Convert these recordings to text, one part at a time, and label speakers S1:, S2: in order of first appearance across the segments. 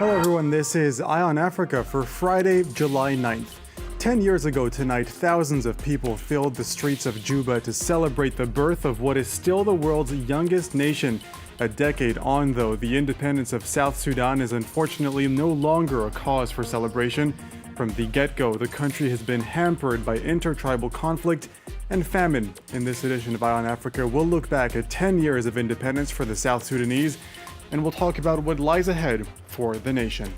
S1: Hello everyone, this is Eye on Africa for Friday, July 9th. 10 years ago tonight, thousands of people filled the streets of Juba to celebrate the birth of what is still the world's youngest nation. A decade on, though, the independence of South Sudan is unfortunately no longer a cause for celebration. From the get-go, the country has been hampered by intertribal conflict and famine. In this edition of Eye on Africa, we'll look back at 10 years of independence for the South Sudanese, and we'll talk about what lies ahead for the nation.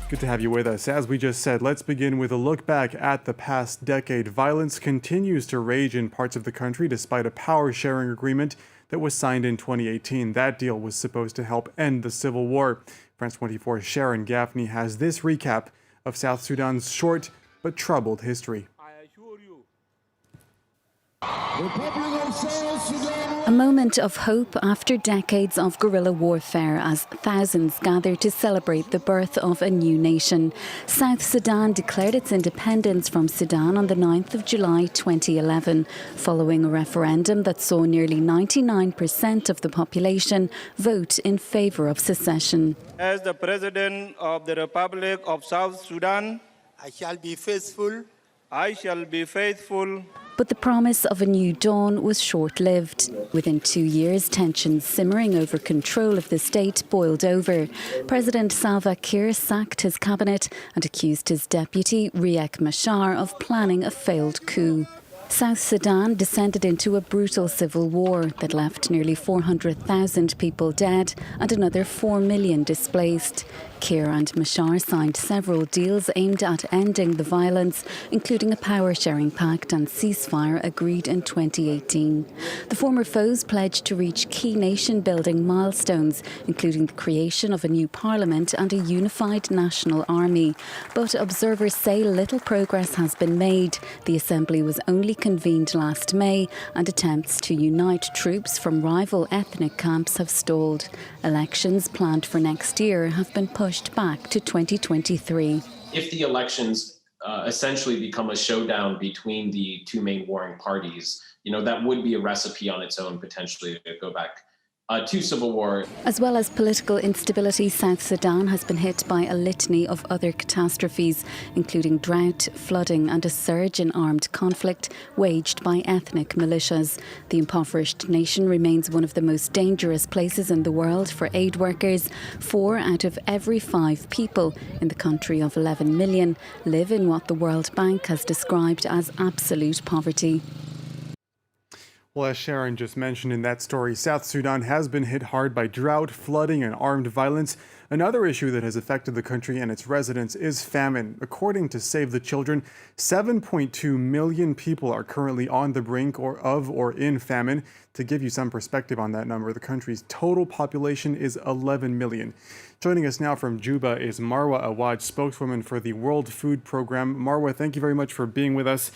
S1: Good to have you with us. As we just said, let's begin with a look back at the past decade. Violence continues to rage in parts of the country despite a power-sharing agreement that was signed in 2018. That deal was supposed to help end the civil war. France 24's SHARON GAFFNEY has this recap of South Sudan's short but troubled history.
S2: A moment of hope after decades of guerrilla warfare as thousands gather to celebrate the birth of a new nation. South Sudan declared its independence from Sudan on the 9th of July 2011, following a referendum that saw nearly 99% of the population vote in favour of secession.
S3: As the President of the Republic of South Sudan,
S4: I shall be faithful.
S3: I shall be faithful.
S2: But the promise of a new dawn was short-lived. Within 2 years, tensions simmering over control of the state boiled over. President Salva Kiir sacked his cabinet and accused his deputy, Riek Machar, of planning a failed coup. South Sudan descended into a brutal civil war that left nearly 400,000 people dead and another 4 million displaced. Kiir and Machar signed several deals aimed at ending the violence, including a power-sharing pact and ceasefire agreed in 2018. The former foes pledged to reach key nation-building milestones, including the creation of a new parliament and a unified national army. But observers say little progress has been made. The assembly was only convened last May, and attempts to unite troops from rival ethnic camps have stalled. Elections planned for next year have been pushed back to 2023.
S5: If the elections essentially become a showdown between the two main warring parties, that would be a recipe on its own potentially to go back to civil war.
S2: As well as political instability, South Sudan has been hit by a litany of other catastrophes, including drought, flooding and a surge in armed conflict waged by ethnic militias. The impoverished nation remains one of the most dangerous places in the world for aid workers. 4 out of every 5 people in the country of 11 million live in what the World Bank has described as absolute poverty.
S1: Well, as Sharon just mentioned in that story, South Sudan has been hit hard by drought, flooding, and armed violence. Another issue that has affected the country and its residents is famine. According to Save the Children, 7.2 million people are currently on the brink or in famine. To give you some perspective on that number, the country's total population is 11 million. Joining us now from Juba is Marwa Awad, spokeswoman for the World Food Programme. Marwa, thank you very much for being with us.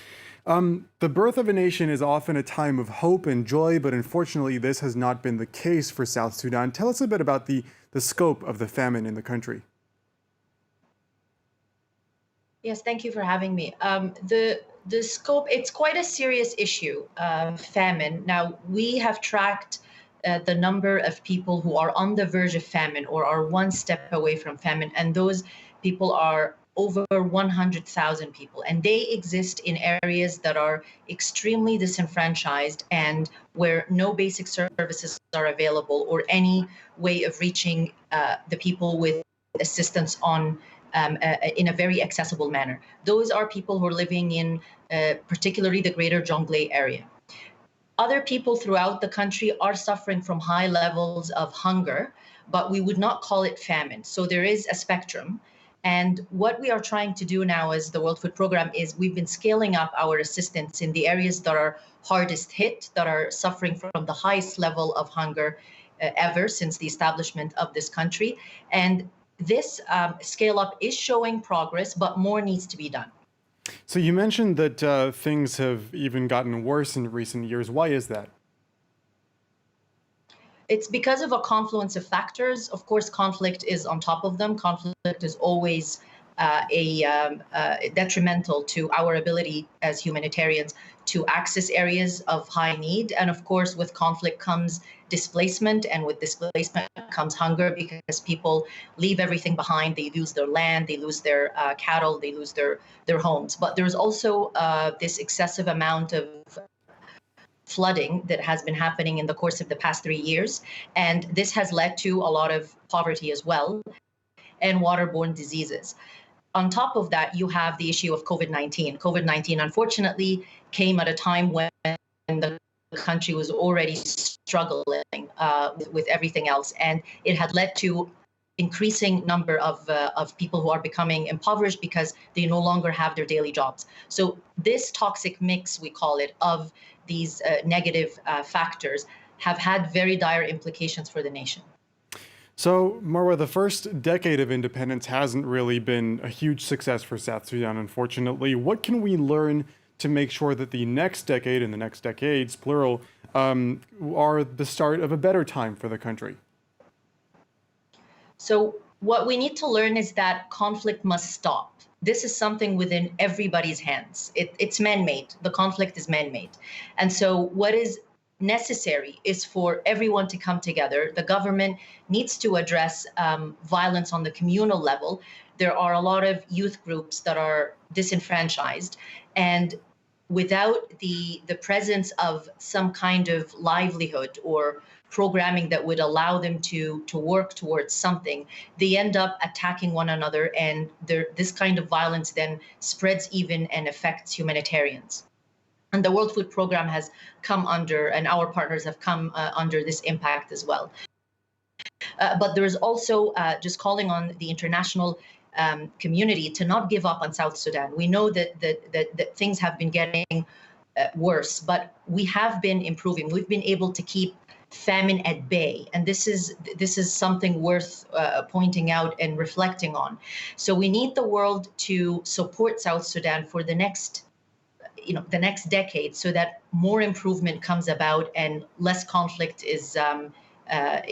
S1: The birth of a nation is often a time of hope and joy, but unfortunately this has not been the case for South Sudan. Tell us a bit about the scope of the famine in the country.
S6: Yes, thank you for having me. The scope, it's quite a serious issue, famine. Now, we have tracked the number of people who are on the verge of famine or are one step away from famine, and those people are over 100,000 people, and they exist in areas that are extremely disenfranchised and where no basic services are available or any way of reaching the people with assistance in a very accessible manner. Those are people who are living in particularly the greater Jonglei area. Other people throughout the country are suffering from high levels of hunger, but we would not call it famine. So there is a spectrum. And what we are trying to do now as the World Food Programme is we've been scaling up our assistance in the areas that are hardest hit, that are suffering from the highest level of hunger ever since the establishment of this country. And this scale up is showing progress, but more needs to be done.
S1: So you mentioned that things have even gotten worse in recent years. Why is that?
S6: It's because of a confluence of factors. Of course, conflict is on top of them. Conflict is always detrimental to our ability as humanitarians to access areas of high need. And of course, with conflict comes displacement, and with displacement comes hunger, because people leave everything behind. They lose their land, they lose their cattle, they lose their homes. But there's also this excessive amount of flooding that has been happening in the course of the past 3 years. And this has led to a lot of poverty as well, and waterborne diseases. On top of that, you have the issue of COVID-19. COVID-19, unfortunately, came at a time when the country was already struggling with everything else, and it had led to increasing number of people who are becoming impoverished because they no longer have their daily jobs. So this toxic mix, we call it, of these negative factors have had very dire implications for the nation.
S1: So, Marwa, the first decade of independence hasn't really been a huge success for South Sudan, unfortunately. What can we learn to make sure that the next decade and the next decades, plural, are the start of a better time for the country?
S6: So what we need to learn is that conflict must stop. This is something within everybody's hands. It's man-made. The conflict is man-made. And so what is necessary is for everyone to come together. The government needs to address violence on the communal level. There are a lot of youth groups that are disenfranchised, and without the presence of some kind of livelihood or programming that would allow them to work towards something, they end up attacking one another, and this kind of violence then spreads even and affects humanitarians. And the World Food Program has come under, and our partners have come under this impact as well. But there is also just calling on the international community to not give up on South Sudan. We know that things have been getting worse, but we have been improving. We've been able to keep famine at bay, and this is something worth pointing out and reflecting on. So we need the world to support South Sudan for the next decade, so that more improvement comes about and less conflict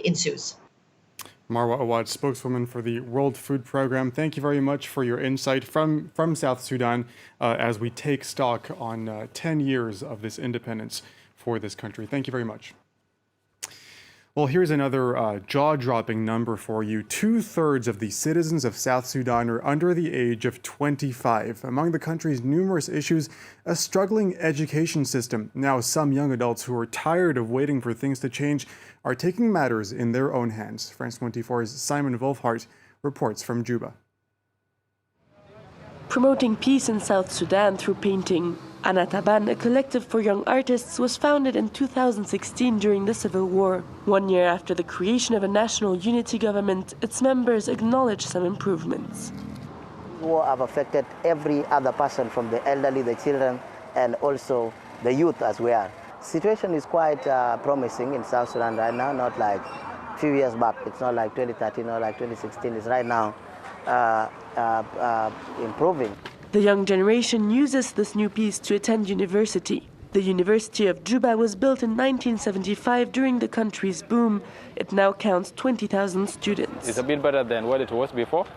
S6: ensues.
S1: Marwa Awad, spokeswoman for the World Food Program, thank you very much for your insight from South Sudan as we take stock on 10 years of this independence for this country. Thank you very much. Well, here's another jaw-dropping number for you. 2/3 of the citizens of South Sudan are under the age of 25. Among the country's numerous issues, a struggling education system. Now, some young adults who are tired of waiting for things to change are taking matters in their own hands. France 24's Simon Wolfhart reports from Juba.
S7: Promoting peace in South Sudan through painting. Anataban, a collective for young artists, was founded in 2016 during the civil war. 1 year after the creation of a national unity government, its members acknowledged some improvements.
S8: War have affected every other person, from the elderly, the children, and also the youth as well. Situation is quite promising in South Sudan right now, not like a few years back. It's not like 2013 or like 2016. It's right now improving.
S7: The young generation uses this new peace to attend university. The University of Juba was built in 1975 during the country's boom. It now counts 20,000 students.
S9: It's a bit better than what it was before,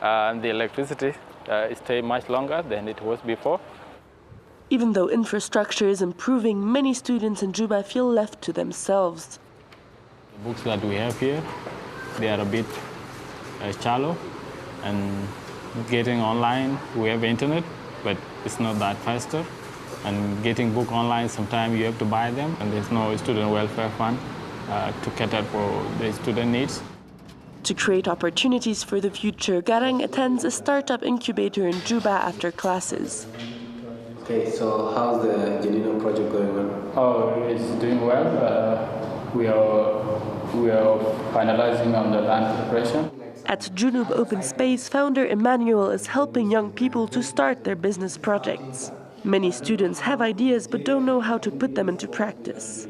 S9: and the electricity stays much longer than it was before.
S7: Even though infrastructure is improving, many students in Juba feel left to themselves.
S9: The books that we have here, they are a bit shallow, and getting online, we have internet, but it's not that faster. And getting book online, sometimes you have to buy them, and there's no student welfare fund to cater for the student needs.
S7: To create opportunities for the future, Garang attends a startup incubator in Juba after classes.
S10: Okay, so how's the Janino project going on?
S9: Oh, it's doing well. We are finalizing on the land preparation.
S7: At Junub Open Space, founder Emmanuel is helping young people to start their business projects. Many students have ideas but don't know how to put them into practice.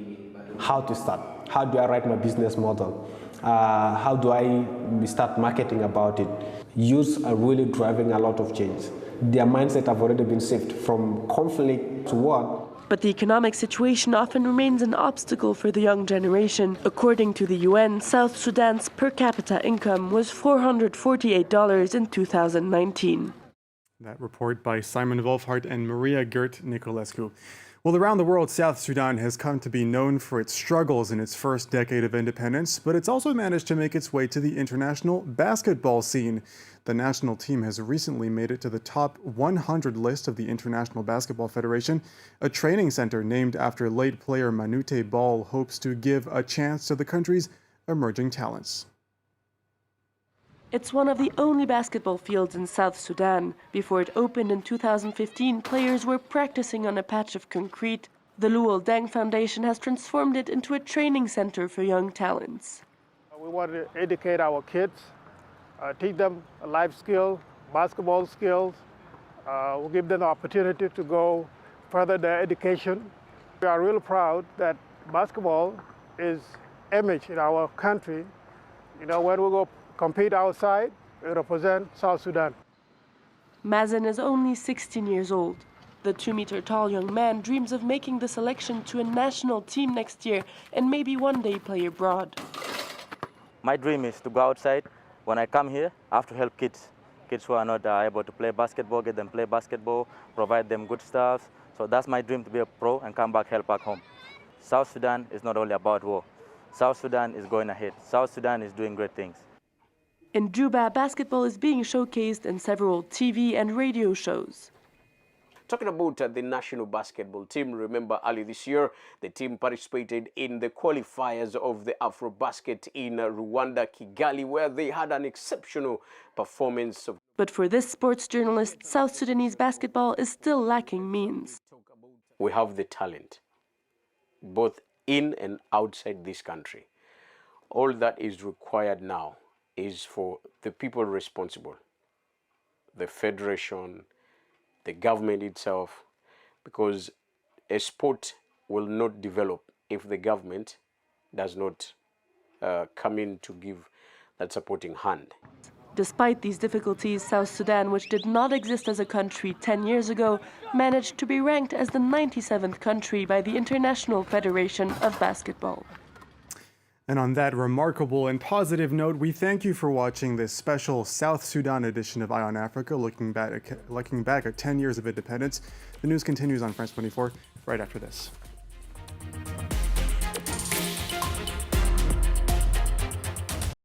S10: How to start? How do I write my business model? How do I start marketing about it? Youths are really driving a lot of change. Their mindset have already been shifted from conflict to what?
S7: But the economic situation often remains an obstacle for the young generation. According to the UN, South Sudan's per capita income was $448 in 2019.
S1: That report by Simon Wolfhard and Maria Gert Nicolescu. Well, around the world, South Sudan has come to be known for its struggles in its first decade of independence, but it's also managed to make its way to the international basketball scene. The national team has recently made it to the top 100 list of the International Basketball Federation. A training center named after late player Manute Ball hopes to give a chance to the country's emerging talents.
S7: It's one of the only basketball fields in South Sudan. Before it opened in 2015, players were practicing on a patch of concrete. The Luol Deng Foundation has transformed it into a training center for young talents.
S11: We want to educate our kids, teach them life skills, basketball skills. We'll give them the opportunity to go further their education. We are really proud that basketball is image in our country. You know, when we go compete outside, we represent South Sudan.
S7: Mazen is only 16 years old. The 2-meter-tall young man dreams of making the selection to a national team next year and maybe one day play abroad.
S12: My dream is to go outside. When I come here, I have to help kids who are not able to play basketball, get them play basketball, provide them good stuff. So that's my dream, to be a pro and come back, help back home. South Sudan is not only about war. South Sudan is going ahead. South Sudan is doing great things.
S7: In Juba, basketball is being showcased in several TV and radio shows.
S13: Talking about the national basketball team, remember early this year, the team participated in the qualifiers of the AfroBasket in Rwanda, Kigali, where they had an exceptional performance.
S7: But for this sports journalist, South Sudanese basketball is still lacking means.
S13: We have the talent, both in and outside this country. All that is required now is for the people responsible, the federation, the government itself, because a sport will not develop if the government does not come in to give that supporting hand.
S7: Despite these difficulties, South Sudan, which did not exist as a country 10 years ago, managed to be ranked as the 97th country by the International Federation of Basketball.
S1: And on that remarkable and positive note, we thank you for watching this special South Sudan edition of Eye on Africa, looking back at 10 years of independence. The news continues on France 24 right after this.